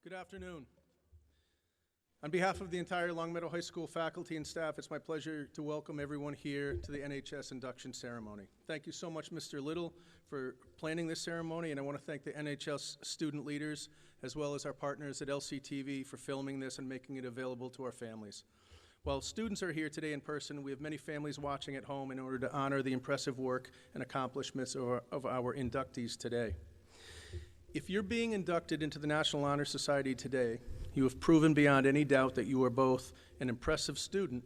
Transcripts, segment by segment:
Good afternoon. On behalf of the entire Longmeadow High School faculty and staff, it's my pleasure to welcome everyone here to the NHS induction ceremony. Thank you so much, Mr. Little, for planning this ceremony, and I want to thank the NHS student leaders as well as our partners at LCTV for filming this and making it available to our families. While students are here today in person, we have many families watching at home in order to honor the impressive work and accomplishments of our inductees today. If you're being inducted into the National Honor Society today, you have proven beyond any doubt that you are both an impressive student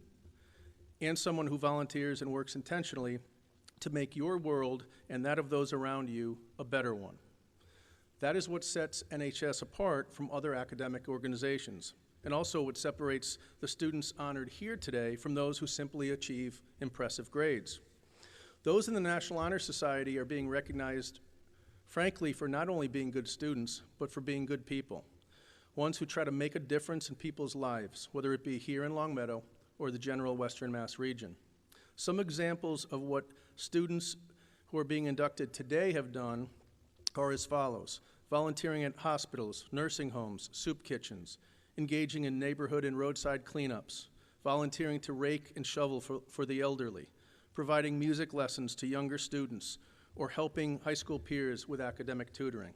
and someone who volunteers and works intentionally to make your world and that of those around you a better one. That is what sets NHS apart from other academic organizations, and also what separates the students honored here today from those who simply achieve impressive grades. Those in the National Honor Society are being recognized, frankly, for not only being good students, but for being good people. Ones who try to make a difference in people's lives, whether it be here in Longmeadow or the general Western Mass region. Some examples of what students who are being inducted today have done are as follows: volunteering at hospitals, nursing homes, soup kitchens, engaging in neighborhood and roadside cleanups, volunteering to rake and shovel for the elderly, providing music lessons to younger students, or helping high school peers with academic tutoring.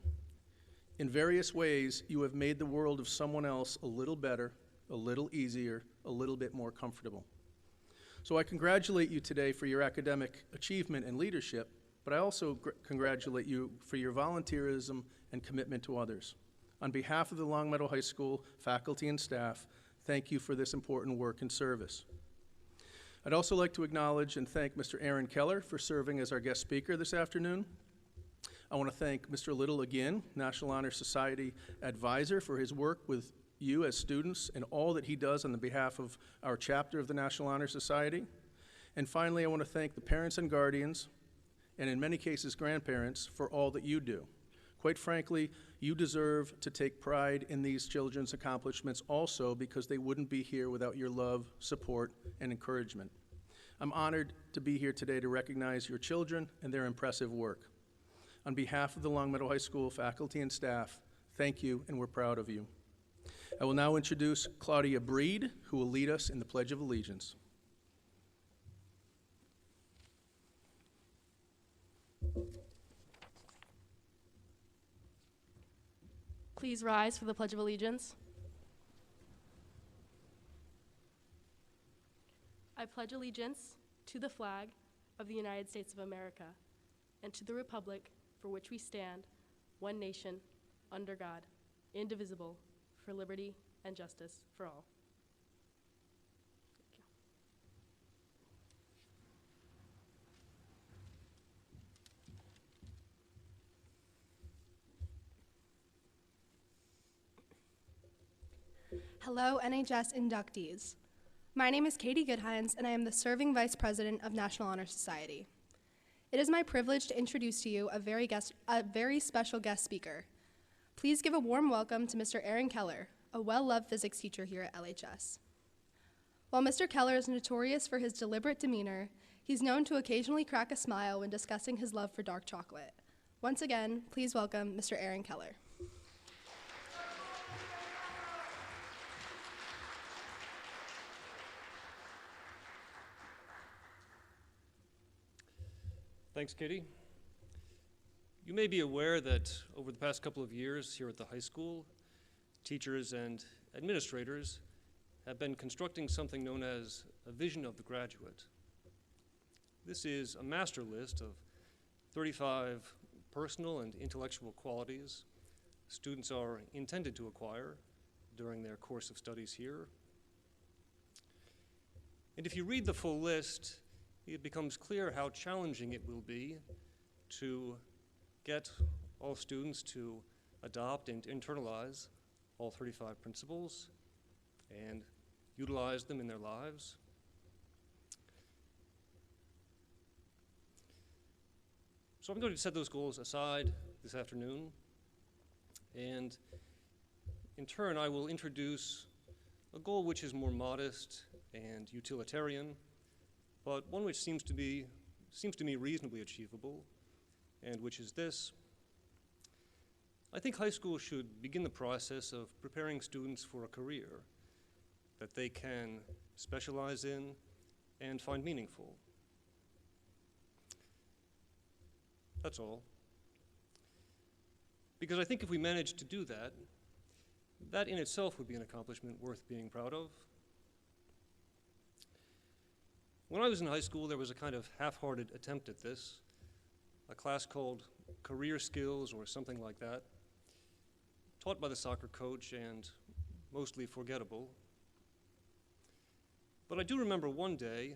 In various ways, you have made the world of someone else a little better, a little easier, a little bit more comfortable. So I congratulate you today for your academic achievement and leadership, but I also congratulate you for your volunteerism and commitment to others. On behalf of the Longmeadow High School faculty and staff, thank you for this important work and service. I'd also like to acknowledge and thank Mr. Erin Keller for serving as our guest speaker this afternoon. I want to thank Mr. Little again, National Honor Society advisor, for his work with you as students and all that he does on the behalf of our chapter of the National Honor Society. And finally, I want to thank the parents and guardians, and in many cases grandparents, for all that you do. Quite frankly, you deserve to take pride in these children's accomplishments also, because they wouldn't be here without your love, support, and encouragement. I'm honored to be here today to recognize your children and their impressive work. On behalf of the Longmeadow High School faculty and staff, thank you, and we're proud of you. I will now introduce Claudia Breed, who will lead us in the Pledge of Allegiance. Please rise for the Pledge of Allegiance. I pledge allegiance to the flag of the United States of America and to the republic for which we stand, one nation, under God, indivisible, for liberty and justice for all. Hello, NHS inductees. My name is Katie Goodhines, and I am the Serving Vice President of National Honor Society. It is my privilege to introduce to you a very special guest speaker. Please give a warm welcome to Mr. Erin Keller, a well-loved physics teacher here at LHS. While Mr. Keller is notorious for his deliberate demeanor, he's known to occasionally crack a smile when discussing his love for dark chocolate. Once again, please welcome Mr. Erin Keller. Thanks, Katie. You may be aware that over the past couple of years here at the high school, teachers and administrators have been constructing something known as a vision of the graduate. This is a master list of 35 personal and intellectual qualities students are intended to acquire during their course of studies here. And if you read the full list, it becomes clear how challenging it will be to get all students to adopt and internalize all 35 principles and utilize them in their lives. So I'm going to set those goals aside this afternoon, and in turn I will introduce a goal which is more modest and utilitarian, but one which seems to me reasonably achievable, and which is this: I think high school should begin the process of preparing students for a career that they can specialize in and find meaningful. That's all. Because I think if we manage to do that, that in itself would be an accomplishment worth being proud of. When I was in high school, there was a kind of half-hearted attempt at this, a class called Career Skills or something like that, taught by the soccer coach and mostly forgettable. But I do remember one day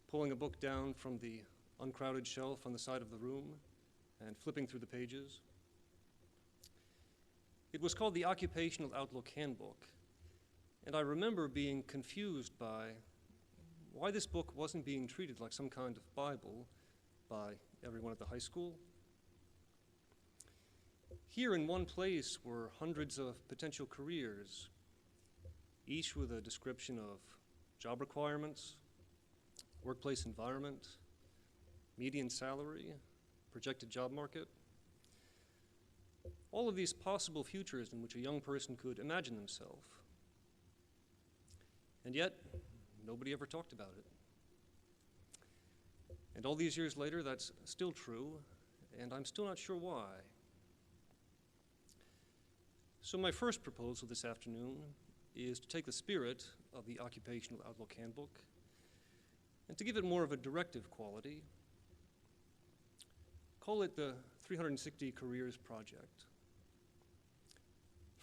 pulling a book down from the uncrowded shelf on the side of the room and flipping through the pages. It was called the Occupational Outlook Handbook, and I remember being confused by why this book wasn't being treated like some kind of Bible by everyone at the high school. Here in one place were hundreds of potential careers, each with a description of job requirements, workplace environment, median salary, projected job market. All of these possible futures in which a young person could imagine themselves. And yet, nobody ever talked about it. And all these years later, that's still true, and I'm still not sure why. So my first proposal this afternoon is to take the spirit of the Occupational Outlook Handbook and to give it more of a directive quality. Call it the 360 Careers Project.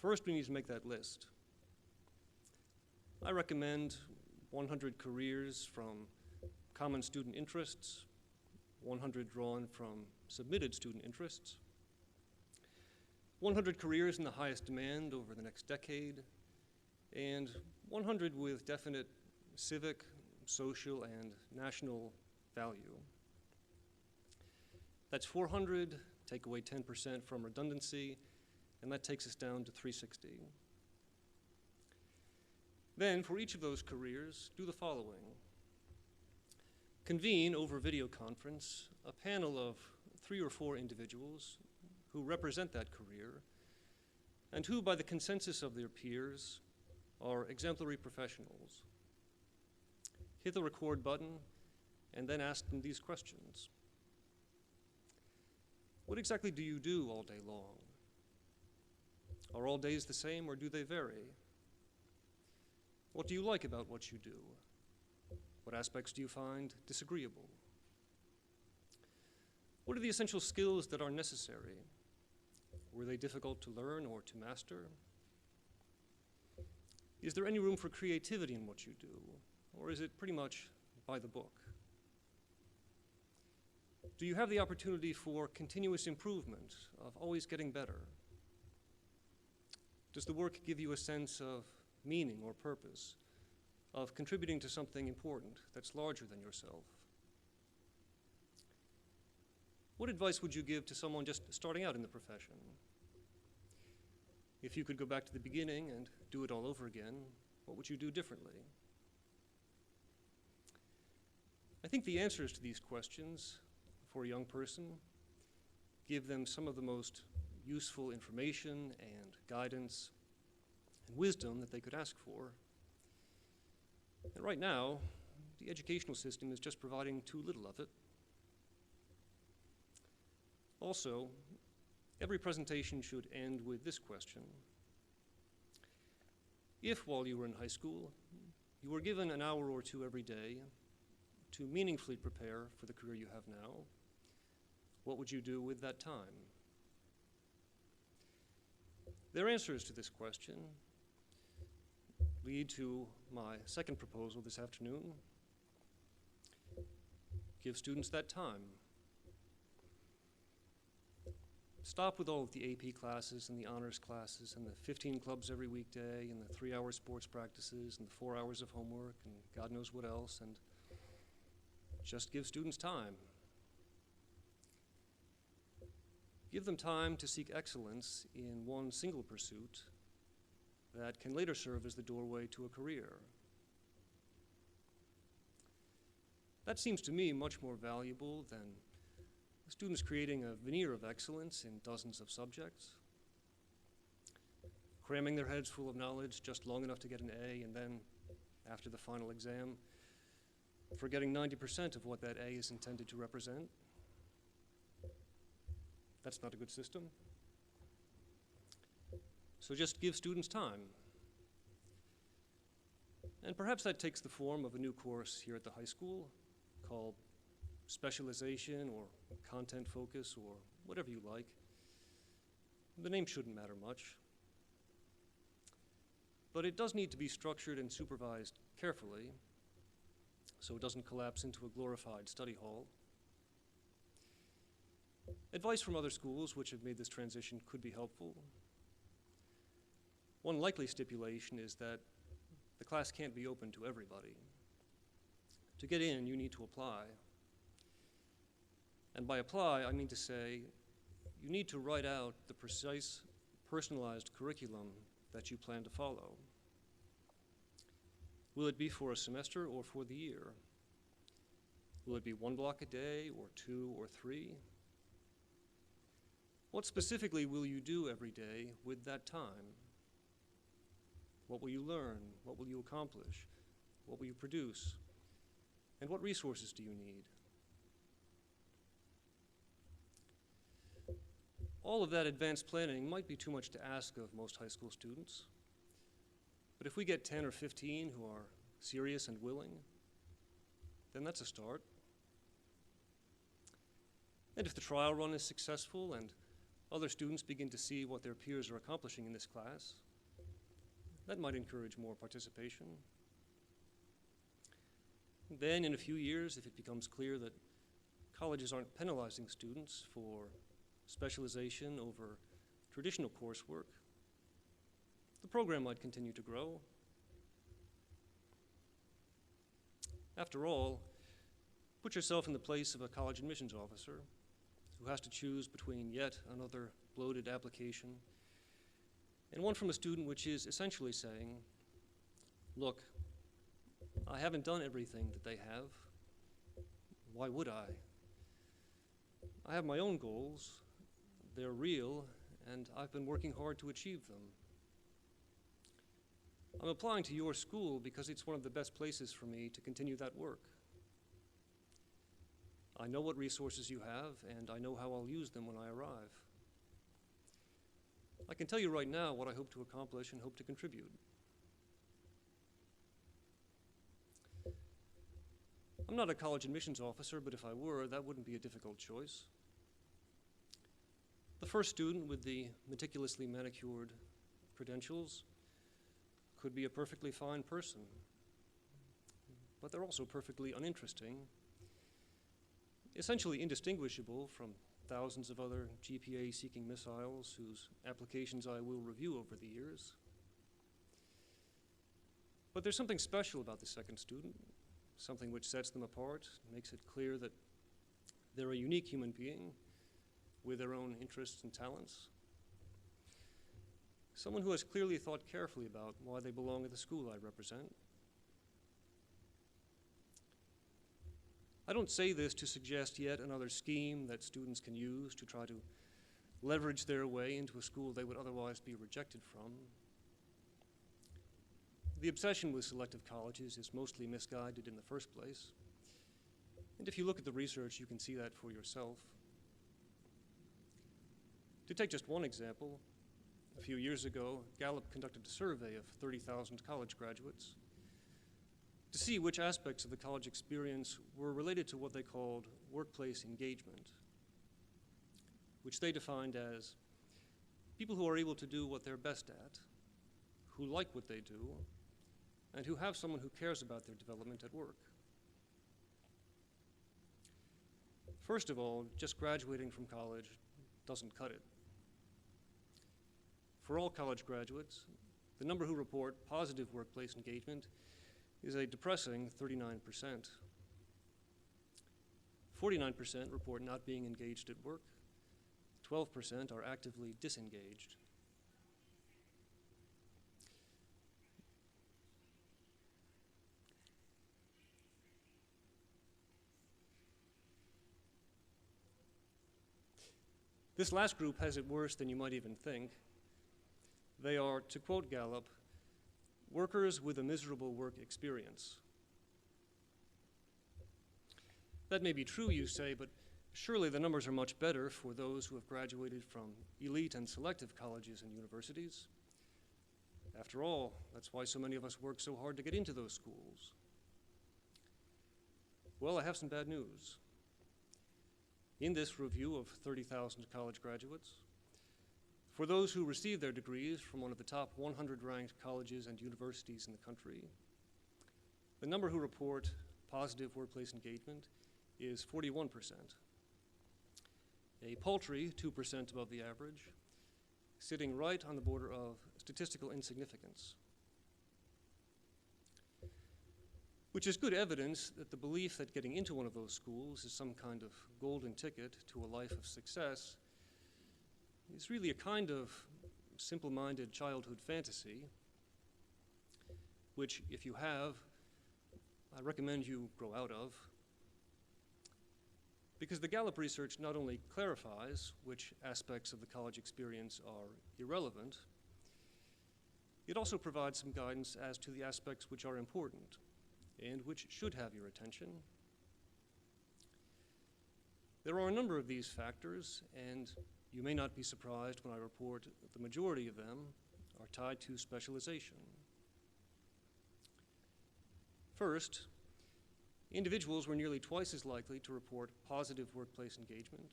First, we need to make that list. I recommend 100 careers from common student interests, 100 drawn from submitted student interests, 100 careers in the highest demand over the next decade, and 100 with definite civic, social, and national value. That's 400, take away 10% from redundancy, and that takes us down to 360. Then, for each of those careers, do the following. Convene over video conference a panel of 3 or 4 individuals who represent that career and who, by the consensus of their peers, are exemplary professionals. Hit the record button and then ask them these questions. What exactly do you do all day long? Are all days the same or do they vary? What do you like about what you do? What aspects do you find disagreeable? What are the essential skills that are necessary? Were they difficult to learn or to master? Is there any room for creativity in what you do, or is it pretty much by the book? Do you have the opportunity for continuous improvement, of always getting better? Does the work give you a sense of meaning or purpose, of contributing to something important that's larger than yourself? What advice would you give to someone just starting out in the profession? If you could go back to the beginning and do it all over again, what would you do differently? I think the answers to these questions for a young person give them some of the most useful information and guidance and wisdom that they could ask for. And right now, the educational system is just providing too little of it. Also, every presentation should end with this question. If, while you were in high school, you were given an hour or 2 every day to meaningfully prepare for the career you have now, what would you do with that time? Their answers to this question lead to my second proposal this afternoon. Give students that time. Stop with all of the AP classes and the honors classes and the 15 clubs every weekday and the 3-hour sports practices and the 4 hours of homework and God knows what else, and just give students time. Give them time to seek excellence in one single pursuit that can later serve as the doorway to a career. That seems to me much more valuable than students creating a veneer of excellence in dozens of subjects. cramming their heads full of knowledge just long enough to get an A, and then, after the final exam, forgetting 90% of what that A is intended to represent. That's not a good system. So just give students time. And perhaps that takes the form of a new course here at the high school called specialization or content focus or whatever you like. The name shouldn't matter much. But it does need to be structured and supervised carefully so it doesn't collapse into a glorified study hall. Advice from other schools which have made this transition could be helpful. One likely stipulation is that the class can't be open to everybody. To get in, you need to apply. And by apply, I mean to say you need to write out the precise, personalized curriculum that you plan to follow. Will it be for a semester or for the year? Will it be 1 block a day or 2 or 3? What specifically will you do every day with that time? What will you learn? What will you accomplish? What will you produce? And what resources do you need? All of that advanced planning might be too much to ask of most high school students. But if we get 10 or 15 who are serious and willing, then that's a start. And if the trial run is successful and other students begin to see what their peers are accomplishing in this class, that might encourage more participation. Then in a few years, if it becomes clear that colleges aren't penalizing students for specialization over traditional coursework, the program might continue to grow. After all, put yourself in the place of a college admissions officer who has to choose between yet another bloated application and one from a student which is essentially saying, look, I haven't done everything that they have. Why would I? I have my own goals. They're real, and I've been working hard to achieve them. I'm applying to your school because it's one of the best places for me to continue that work. I know what resources you have, and I know how I'll use them when I arrive. I can tell you right now what I hope to accomplish and hope to contribute. I'm not a college admissions officer, but if I were, that wouldn't be a difficult choice. The first student with the meticulously manicured credentials could be a perfectly fine person, but they're also perfectly uninteresting, essentially indistinguishable from thousands of other GPA-seeking missiles whose applications I will review over the years. But there's something special about the second student, something which sets them apart, makes it clear that they're a unique human being with their own interests and talents. Someone who has clearly thought carefully about why they belong at the school I represent. I don't say this to suggest yet another scheme that students can use to try to leverage their way into a school they would otherwise be rejected from. The obsession with selective colleges is mostly misguided in the first place. And if you look at the research, you can see that for yourself. To take just one example, a few years ago, Gallup conducted a survey of 30,000 college graduates to see which aspects of the college experience were related to what they called workplace engagement, which they defined as people who are able to do what they're best at, who like what they do, and who have someone who cares about their development at work. First of all, just graduating from college doesn't cut it. For all college graduates, the number who report positive workplace engagement is a depressing 39%. 49% report not being engaged at work. 12% are actively disengaged. This last group has it worse than you might even think. They are, to quote Gallup, workers with a miserable work experience. That may be true, you say, but surely the numbers are much better for those who have graduated from elite and selective colleges and universities. After all, that's why so many of us work so hard to get into those schools. Well, I have some bad news. In this review of 30,000 college graduates, for those who receive their degrees from one of the top 100 ranked colleges and universities in the country, the number who report positive workplace engagement is 41%, a paltry 2% above the average, sitting right on the border of statistical insignificance, which is good evidence that the belief that getting into one of those schools is some kind of golden ticket to a life of success is really a kind of simple-minded childhood fantasy, which, if you have, I recommend you grow out of, because the Gallup research not only clarifies which aspects of the college experience are irrelevant, it also provides some guidance as to the aspects which are important and which should have your attention. There are a number of these factors, and you may not be surprised when I report that the majority of them are tied to specialization. First, individuals were nearly twice as likely to report positive workplace engagement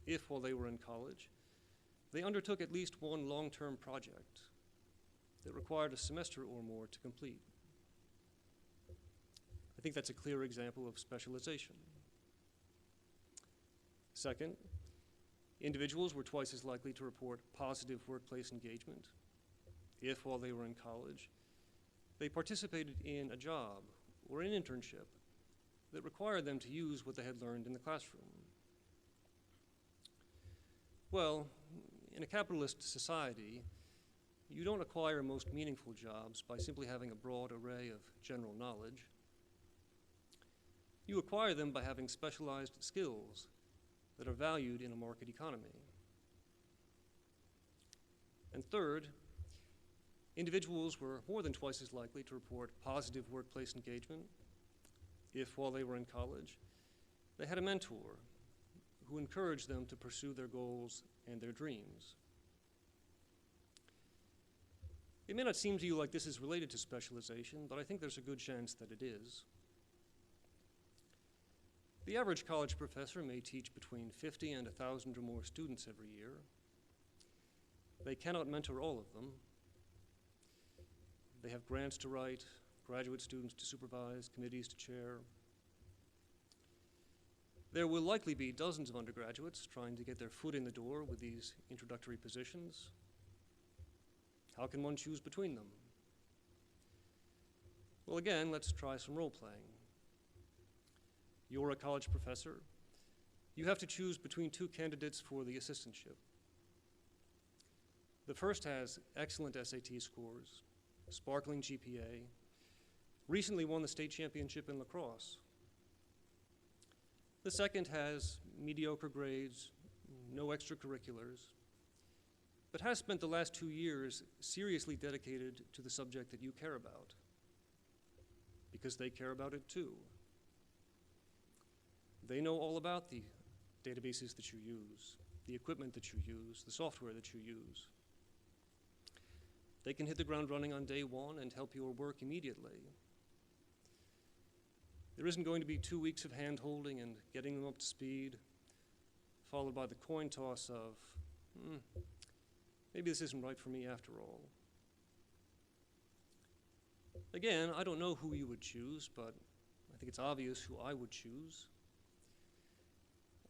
if, while they were in college, they undertook at least one long-term project that required a semester or more to complete. I think that's a clear example of specialization. Second, individuals were twice as likely to report positive workplace engagement if, while they were in college, they participated in a job or an internship that required them to use what they had learned in the classroom. Well, in a capitalist society, you don't acquire most meaningful jobs by simply having a broad array of general knowledge. You acquire them by having specialized skills that are valued in a market economy. And third, individuals were more than twice as likely to report positive workplace engagement if, while they were in college, they had a mentor who encouraged them to pursue their goals and their dreams. It may not seem to you like this is related to specialization, but I think there's a good chance that it is. The average college professor may teach between 50 and 1,000 or more students every year. They cannot mentor all of them. They have grants to write, graduate students to supervise, committees to chair. There will likely be dozens of undergraduates trying to get their foot in the door with these introductory positions. How can one choose between them? Well, again, let's try some role-playing. You're a college professor. You have to choose between two candidates for the assistantship. The first has excellent SAT scores, sparkling GPA, recently won the state championship in lacrosse. The second has mediocre grades, no extracurriculars, but has spent the last 2 years seriously dedicated to the subject that you care about, because they care about it too. They know all about the databases that you use, the equipment that you use, the software that you use. They can hit the ground running on day one and help your work immediately. There isn't going to be 2 weeks of hand-holding and getting them up to speed, followed by the coin toss of, maybe this isn't right for me after all. Again, I don't know who you would choose, but I think it's obvious who I would choose.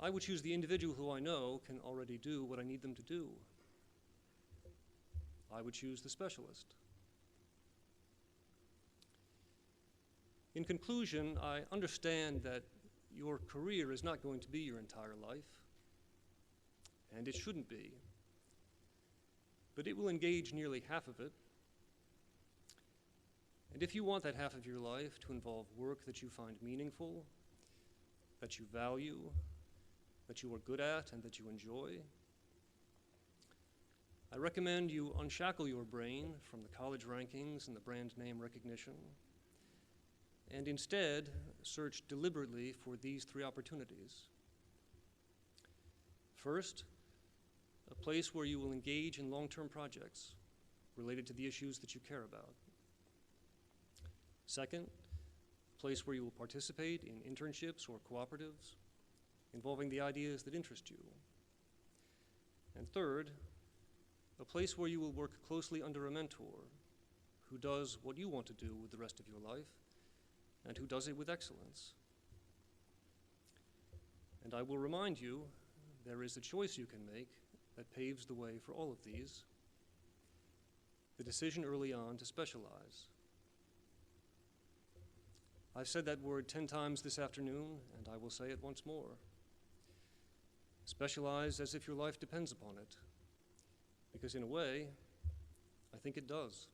I would choose the individual who I know can already do what I need them to do. I would choose the specialist. In conclusion, I understand that your career is not going to be your entire life, and it shouldn't be. But it will engage nearly half of it. And if you want that half of your life to involve work that you find meaningful, that you value, that you are good at, and that you enjoy, I recommend you unshackle your brain from the college rankings and the brand name recognition, and instead search deliberately for these 3 opportunities. First, a place where you will engage in long-term projects related to the issues that you care about. Second, a place where you will participate in internships or cooperatives involving the ideas that interest you. And third, a place where you will work closely under a mentor who does what you want to do with the rest of your life and who does it with excellence. And I will remind you, there is a choice you can make that paves the way for all of these: the decision early on to specialize. I've said that word 10 times this afternoon, and I will say it once more. Specialize as if your life depends upon it, because in a way, I think it does.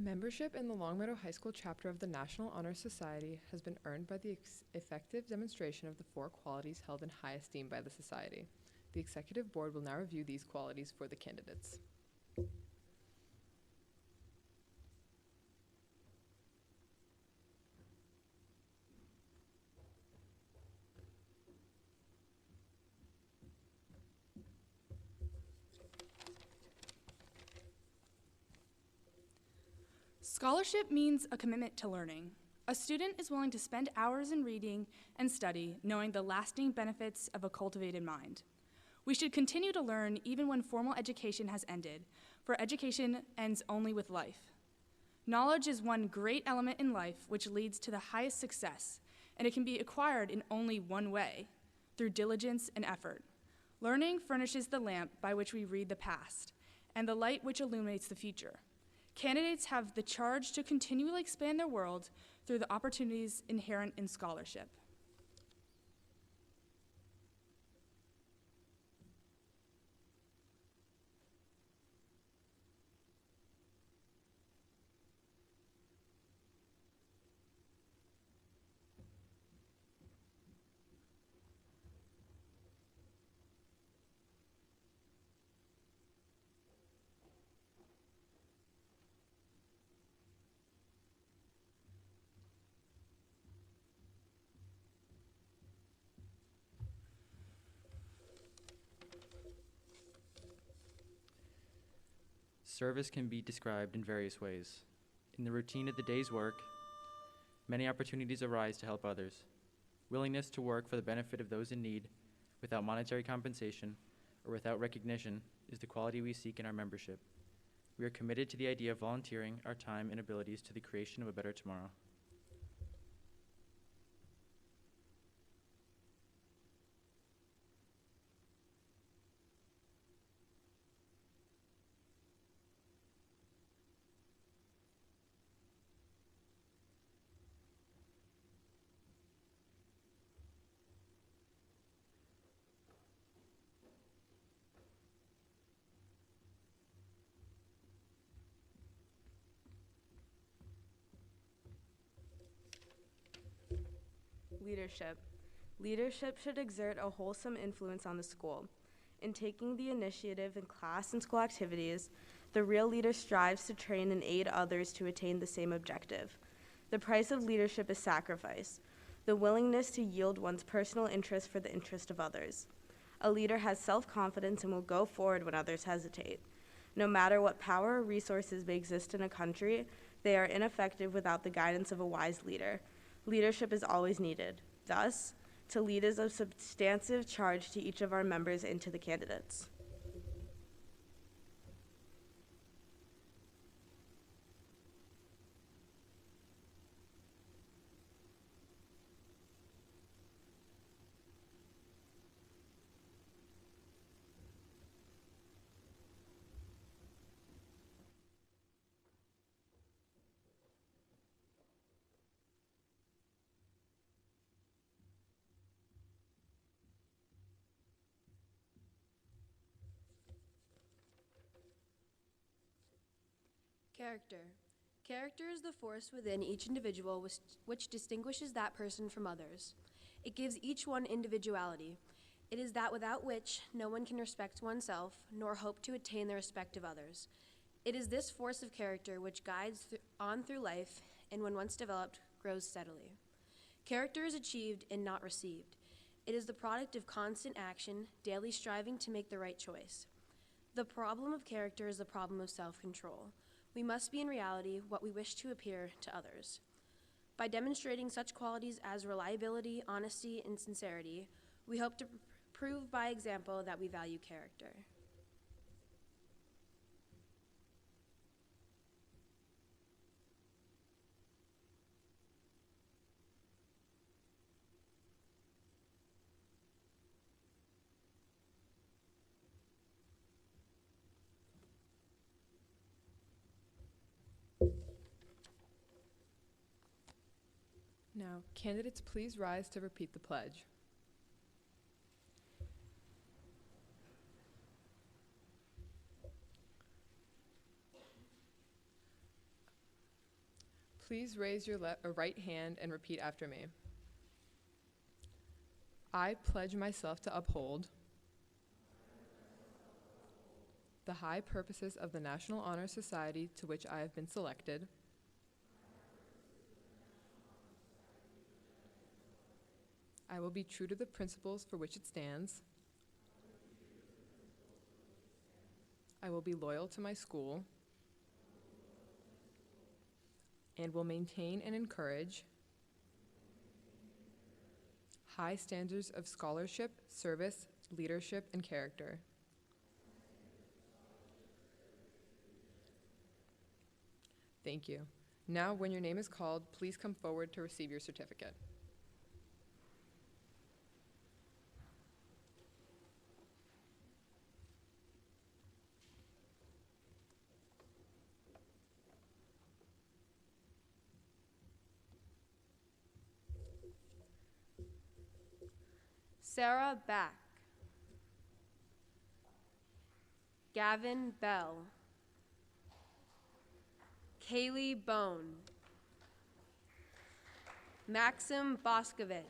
Membership in the Longmeadow High School chapter of the National Honor Society has been earned by the effective demonstration of the 4 qualities held in high esteem by the Society. The Executive Board will now review these qualities for the candidates. Scholarship means a commitment to learning. A student is willing to spend hours in reading and study, knowing the lasting benefits of a cultivated mind. We should continue to learn even when formal education has ended, for education ends only with life. Knowledge is one great element in life which leads to the highest success, and it can be acquired in only one way, through diligence and effort. Learning furnishes the lamp by which we read the past, and the light which illuminates the future. Candidates have the charge to continually expand their world through the opportunities inherent in scholarship. Service can be described in various ways. In the routine of the day's work, many opportunities arise to help others. Willingness to work for the benefit of those in need without monetary compensation or without recognition is the quality we seek in our membership. We are committed to the idea of volunteering our time and abilities to the creation of a better tomorrow. Leadership. Leadership should exert a wholesome influence on the school. In taking the initiative in class and school activities, the real leader strives to train and aid others to attain the same objective. The price of leadership is sacrifice, the willingness to yield one's personal interest for the interest of others. A leader has self-confidence and will go forward when others hesitate. No matter what power or resources may exist in a country, they are ineffective without the guidance of a wise leader. Leadership is always needed. Thus, to lead is a substantive charge to each of our members and to the candidates. Character. Character is the force within each individual which distinguishes that person from others. It gives each one individuality. It is that without which no one can respect oneself nor hope to attain the respect of others. It is this force of character which guides on through life and when once developed, grows steadily. Character is achieved and not received. It is the product of constant action, daily striving to make the right choice. The problem of character is the problem of self-control. We must be in reality what we wish to appear to others. By demonstrating such qualities as reliability, honesty, and sincerity, we hope to prove by example that we value character. Now, candidates, please rise to repeat the pledge. Please raise your right hand and repeat after me. I pledge myself to uphold the high purposes of the National Honor Society to which I have been selected. I will be true to the principles for which it stands. I will be loyal to my school and will maintain and encourage high standards of scholarship, service, leadership, and character. Thank you. Now, when your name is called, please come forward to receive your certificate. Sarah Back. Gavin Bell. Kaylee Bone. Maxim Boskovic.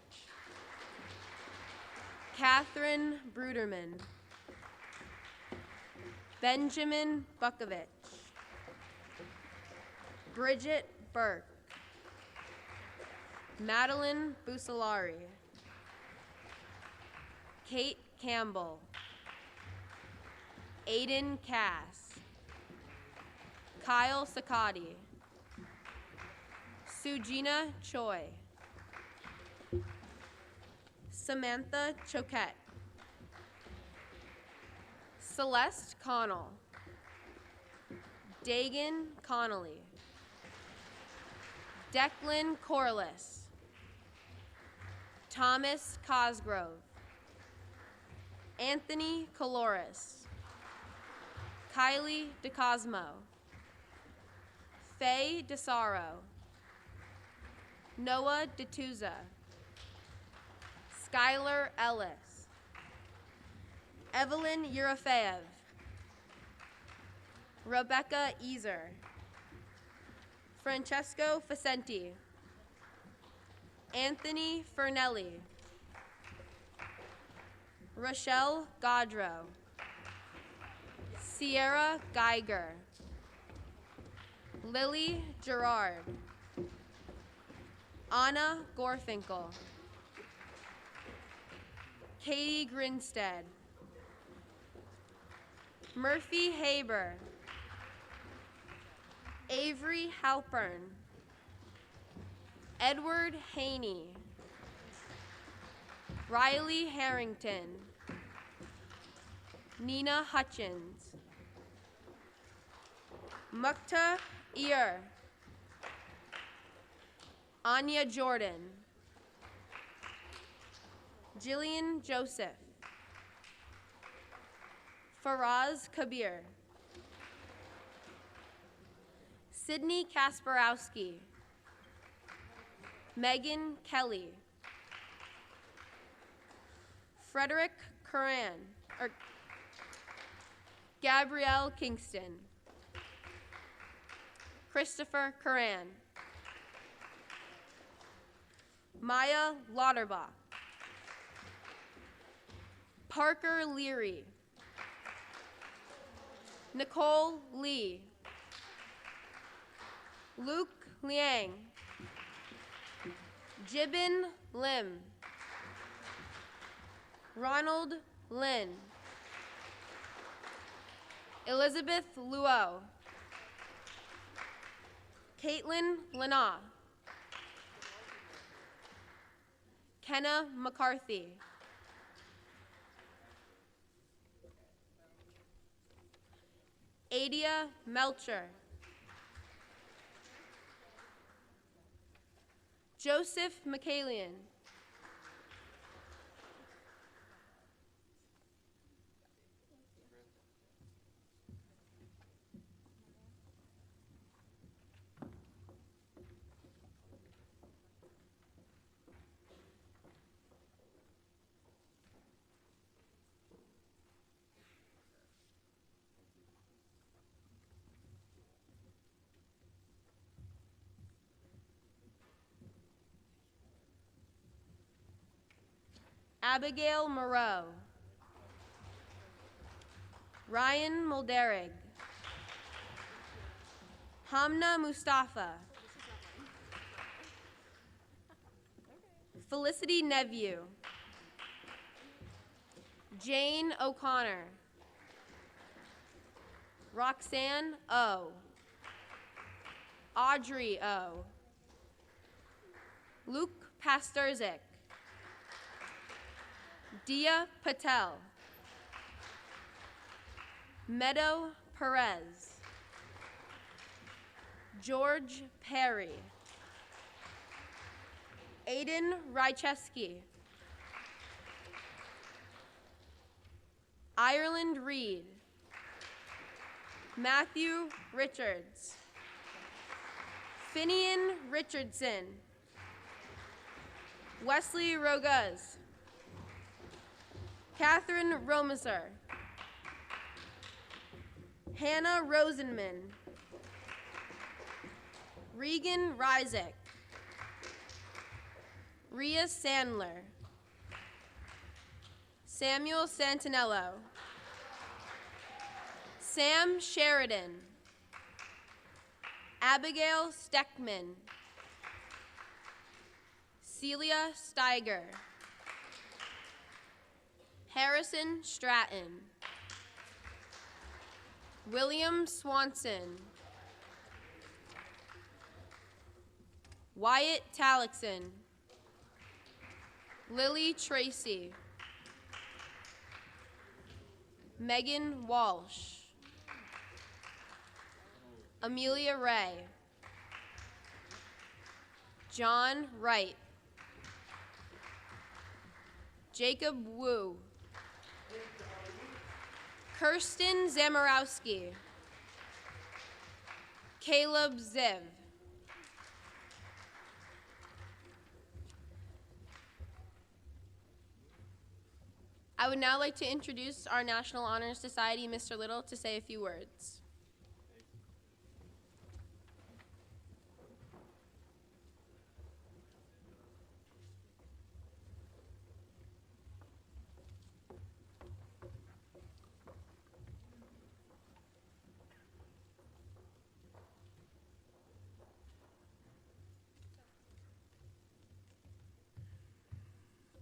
Katherine Bruderman. Benjamin Bukovic. Bridget Burke. Madeline Busalari. Kate Campbell. Aiden Cass. Kyle Sakati. Sujina Choi. Samantha Choquette. Celeste Connell. Dagan Connolly. Declan Corliss. Thomas Cosgrove. Anthony Caloris. Kylie DeCosmo. Faye DeSaro. Noah DeTuza. Skylar Ellis. Evelyn Eurofeev. Rebecca Easer. Francesco Facenti. Anthony Fernelli. Rochelle Gaudreau. Sierra Geiger. Lily Gerard. Anna Gorfinkel. Katie Grinstead. Murphy Haber. Avery Halpern. Edward Haney. Riley Harrington. Nina Hutchins. Mukta Ear. Anya Jordan. Jillian Joseph. Faraz Kabir. Sydney Kasparowski. Megan Kelly. Frederick Curran, Gabrielle Kingston. Christopher Curran. Maya Lauterbach. Parker Leary. Nicole Lee. Luke Liang. Jibin Lim. Ronald Lin. Elizabeth Luo. Caitlin Lena. Kenna McCarthy. Adia Melcher. Joseph McCallion. Abigail Moreau. Ryan Mulderig. Hamna Mustafa. Felicity Nevue. Jane O'Connor. Roxanne O. Audrey O. Luke Pasturzik. Dia Patel. Meadow Perez. George Perry. Aiden Rycheski. Ireland Reed. Matthew Richards. Finian Richardson. Wesley Roguz. Katherine Romiser. Hannah Rosenman. Regan Ryzik. Rhea Sandler. Samuel Santinello. Sam Sheridan. Abigail Steckman. Celia Steiger. Harrison Stratton. William Swanson. Wyatt Talixon. Lily Tracy. Megan Walsh. Amelia Ray. John Wright. Jacob Wu. Kirsten Zamorowski. Caleb Ziv. I would now like to introduce our National Honor Society, Mr. Little, to say a few words.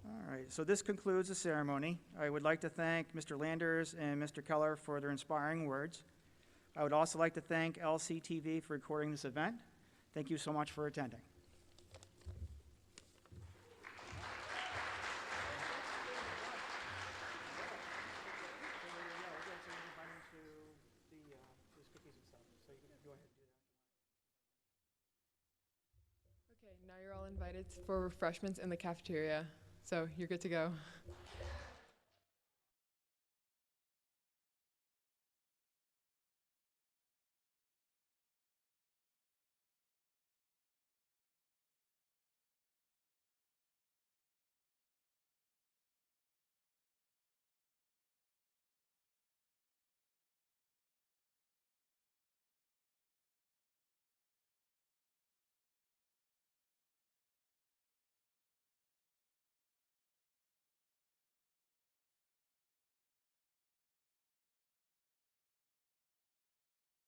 All right, so this concludes the ceremony. I would like to thank Mr. Landers and Mr. Keller for their inspiring words. I would also like to thank LCTV for recording this event. Thank you so much for attending. Okay, now you're all invited for refreshments in the cafeteria, so you're good to go.